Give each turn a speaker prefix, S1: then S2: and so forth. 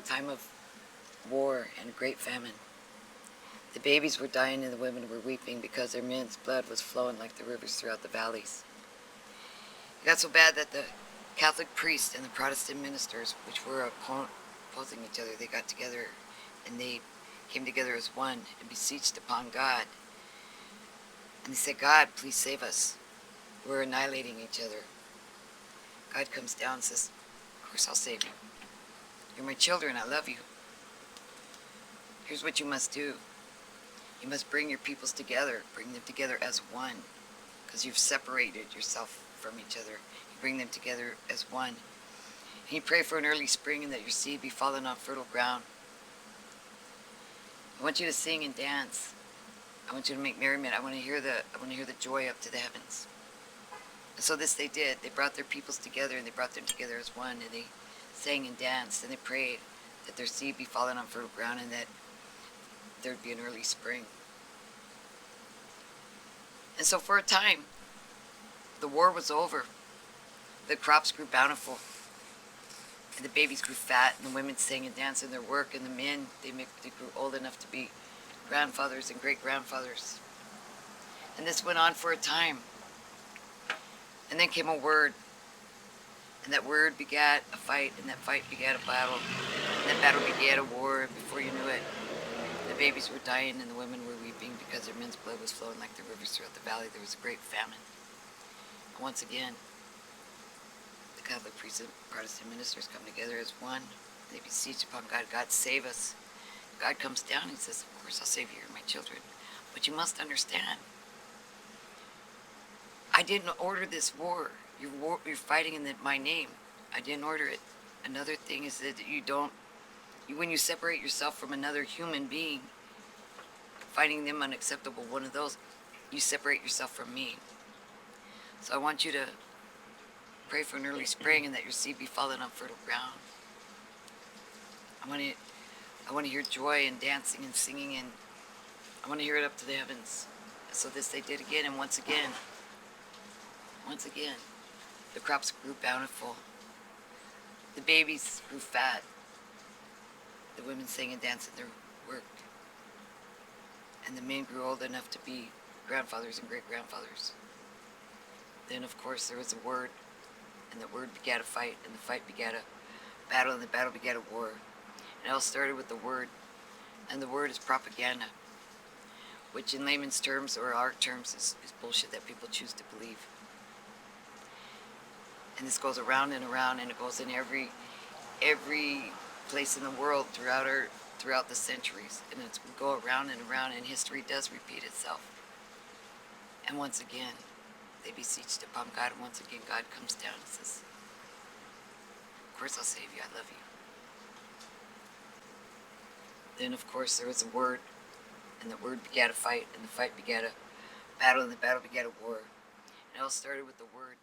S1: time of war and great famine. The babies were dying and the women were weeping because their men's blood was flowing like the rivers throughout the valleys. It got so bad that the Catholic priests and the Protestant ministers, which were opposing each other, they got together and they came together as one and beseeched upon God. And they said, God, please save us. We're annihilating each other. God comes down and says, of course I'll save you. You're my children, I love you. Here's what you must do. You must bring your peoples together, bring them together as one, because you've separated yourself from each other. You bring them together as one. And you pray for an early spring and that your seed be fallen on fertile ground. I want you to sing and dance. I want you to make merriment. I want to hear the joy up to the heavens. And so this they did. They brought their peoples together and they brought them together as one, and they sang and danced and they prayed that their seed be fallen on fertile ground and that there would be an early spring. And so for a time, the war was over. The crops grew bountiful, and the babies grew fat, and the women sang and danced in their work, and the men, they grew old enough to be grandfathers and great-grandfathers. And this went on for a time. And then came a word, and that word begat a fight, and that fight begat a battle, and that battle begat a war, and before you knew it, the babies were dying and the women were weeping because their men's blood was flowing like the rivers throughout the valley. There was a great famine. And once again, the Catholic priests and Protestant ministers come together as one. They beseech upon God, God save us. God comes down and says, of course I'll save you, you're my children. But you must understand, I didn't order this war. You're fighting in my name. I didn't order it. Another thing is that when you separate yourself from another human being, finding them unacceptable, one of those, you separate yourself from me. So I want you to pray for an early spring and that your seed be fallen on fertile ground. I want to hear joy and dancing and singing, and I want to hear it up to the heavens. So this they did again, and once again, the crops grew bountiful. The babies grew fat. The women sang and danced in their work. And the men grew old enough to be grandfathers and great-grandfathers. Then, of course, there was a word, and the word begat a fight, and the fight begat a battle, and the battle begat a war. And it all started with the word, and the word is propaganda, which in layman's terms, or our terms, is bullshit that people choose to believe. And this goes around and around, and it goes in every place in the world throughout the centuries, and it's go around and around, and history does repeat itself. And once again, they beseeched upon God, and once again God comes down and says, of course I'll save you, I love you. Then of course there was a word, and the word begat a fight, and the fight begat a battle, and the battle begat a war. And it all started with the word.